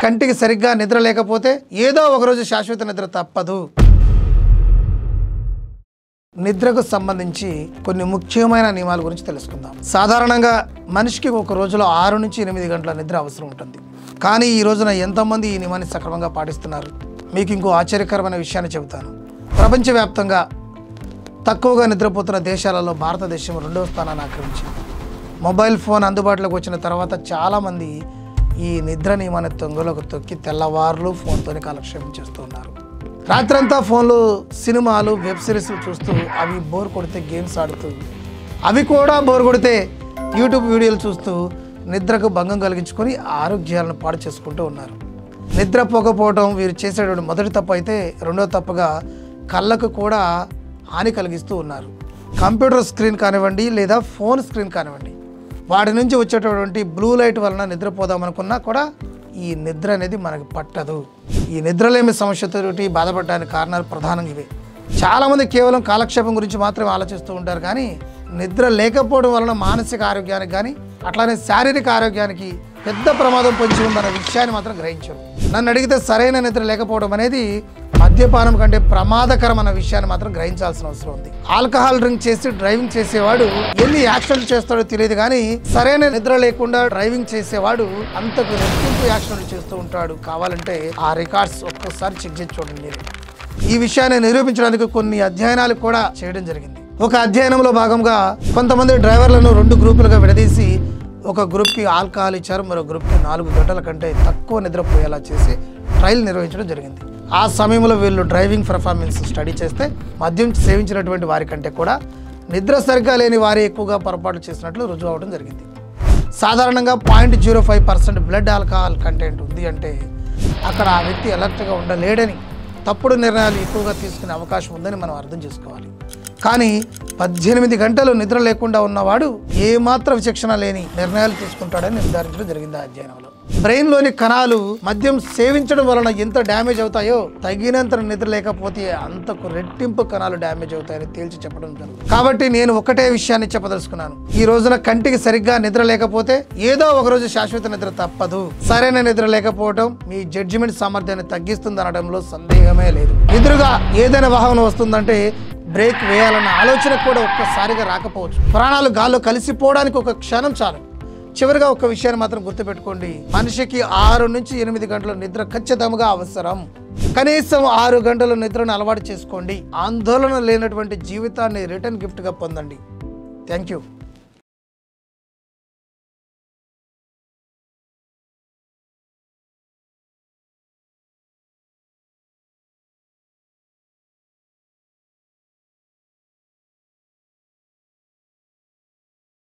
కంటికి సరిగ్గా నిద్ర లేకపోతే ఏదో ఒకరోజు శాశ్వత నిద్ర తప్పదు. నిద్రకు సంబంధించి కొన్ని ముఖ్యమైన నియమాల గురించి తెలుసుకుందాం. సాధారణంగా మనిషికి ఒక రోజులో 6 నుంచి 8 గంటల నిద్ర అవసరం ఉంటుంది. కానీ ఈ రోజున ఎంతమంది ఈ నియమాన్ని సక్రమంగా పాటిస్తున్నారు? మీకు ఇంకో ఆశ్చర్యకరమైన విషయాన్ని చెబుతాను. ప్రపంచవ్యాప్తంగా తక్కువగా నిద్రపోతున్న దేశాలలో భారతదేశం 2వ స్థానాన్ని ఆక్రమించింది. మొబైల్ ఫోన్ అందుబాటులోకి వచ్చిన తర్వాత చాలామంది ఈ నిద్ర నియమాన్ని తొంగలోకి తొక్కి తెల్లవారులు ఫోన్తోనే కాలక్షేపం చేస్తూ ఉన్నారు. రాత్రంతా ఫోన్లు, సినిమాలు, వెబ్ సిరీస్లు చూస్తూ, అవి బోర్ కొడితే గేమ్స్ ఆడుతూ, అవి కూడా బోర్ కొడితే యూట్యూబ్ వీడియోలు చూస్తూ నిద్రకు భంగం కలిగించుకొని ఆరోగ్యాలను పాడు చేసుకుంటూ ఉన్నారు. నిద్రపోకపోవడం వీరు చేసేటువంటి మొదటి తప్పు అయితే, రెండో తప్పుగా కళ్ళకు కూడా హాని కలిగిస్తూ ఉన్నారు. కంప్యూటర్ స్క్రీన్ కానివ్వండి లేదా ఫోన్ స్క్రీన్ కానివ్వండి, వాటి నుంచి వచ్చేటటువంటి బ్లూ లైట్ వలన నిద్రపోదామనుకున్నా కూడా ఈ నిద్ర అనేది మనకు పట్టదు. ఈ నిద్రలేమి సమస్యతోటి బాధపడడానికి కారణాలు ప్రధానంగా ఇవే. చాలామంది కేవలం కాలక్షేపం గురించి మాత్రమే ఆలోచిస్తూ ఉంటారు, కానీ నిద్ర లేకపోవడం వలన మానసిక ఆరోగ్యానికి కానీ అట్లానే శారీరక ఆరోగ్యానికి పెద్ద ప్రమాదం పొంచి ఉందన్న విషయాన్ని మాత్రం గ్రహించరు. నన్ను అడిగితే సరైన నిద్ర లేకపోవడం అనేది మద్యపానం కంటే ప్రమాదకరం అన్న విషయాన్ని మాత్రం గ్రహించాల్సిన అవసరం ఉంది. ఆల్కహాల్ డ్రింక్ చేసి డ్రైవింగ్ చేసేవాడు ఎన్ని యాక్సిడెంట్లు చేస్తాడో తెలియదు, కానీ సరైన నిద్ర లేకుండా డ్రైవింగ్ చేసేవాడు అంతకు రెట్టింపు యాక్సిడెంట్లు చేస్తూ ఉంటాడు. కావాలంటే ఆ రికార్డ్స్ ఒక్కసారి చెక్ చేసి చూడండి మీరు. ఈ విషయాన్ని నిరూపించడానికి కొన్ని అధ్యయనాలు కూడా చేయడం జరిగింది. ఒక అధ్యయనంలో భాగంగా కొంతమంది డ్రైవర్లను 2 గ్రూపులుగా విడదీసి ఒక గ్రూప్కి ఆల్కహాల్ ఇచ్చారు, మరో గ్రూప్కి 4 గంటల కంటే తక్కువ నిద్రపోయేలా చేసి ట్రయల్ నిర్వహించడం జరిగింది. ఆ సమయంలో వీళ్ళు డ్రైవింగ్ పర్ఫార్మెన్స్ స్టడీ చేస్తే మద్యం సేవించినటువంటి వారి కంటే కూడా నిద్ర సరిగ్గా లేని వారే ఎక్కువగా పొరపాటు చేసినట్లు రుజువు అవడం జరిగింది. సాధారణంగా 0.05% బ్లడ్ ఆల్కహాల్ కంటెంట్ ఉంది అంటే అక్కడ ఆ వ్యక్తి అలర్ట్గా ఉండలేడని, తప్పుడు నిర్ణయాలు ఎక్కువగా తీసుకునే అవకాశం ఉందని మనం అర్థం చేసుకోవాలి. కానీ 18 గంటలు నిద్ర లేకుండా ఉన్నవాడు ఏమాత్రం విచక్షణ లేని నిర్ణయాలు తీసుకుంటాడని నిర్ధారించడం జరిగింది ఆ అధ్యయనంలో. బ్రెయిన్లోని కణాలు మద్యం సేవించడం వలన ఎంత డ్యామేజ్ అవుతాయో, తగినంత నిద్ర లేకపోతే అంతకు రెట్టింపు కణాలు డ్యామేజ్ అవుతాయని తేల్చి చెప్పడం జరుగుతుంది. కాబట్టి నేను ఒకటే విషయాన్ని చెప్పదలుచుకున్నాను. ఈ రోజున కంటికి సరిగ్గా నిద్ర లేకపోతే ఏదో ఒకరోజు శాశ్వత నిద్ర తప్పదు. సరైన నిద్ర లేకపోవడం మీ జడ్జిమెంట్ సామర్థ్యాన్ని తగ్గిస్తుంది అనడంలో సందేహమే లేదు. ఎదురుగా ఏదైనా వాహనం వస్తుందంటే బ్రేక్ వేయాలన్న ఆలోచన కూడా ఒక్కసారిగా రాకపోవచ్చు. ప్రాణాలు గాల్లో కలిసిపోవడానికి ఒక క్షణం చాలు. చివరిగా ఒక విషయాన్ని మాత్రం గుర్తుపెట్టుకోండి, మనిషికి 6 నుంచి 8 గంటల నిద్ర ఖచ్చితంగా అవసరం. కనీసం 6 గంటల నిద్రను అలవాటు చేసుకోండి. ఆందోళన లేనటువంటి జీవితాన్ని రిటర్న్ గిఫ్ట్గా పొందండి. Thank you.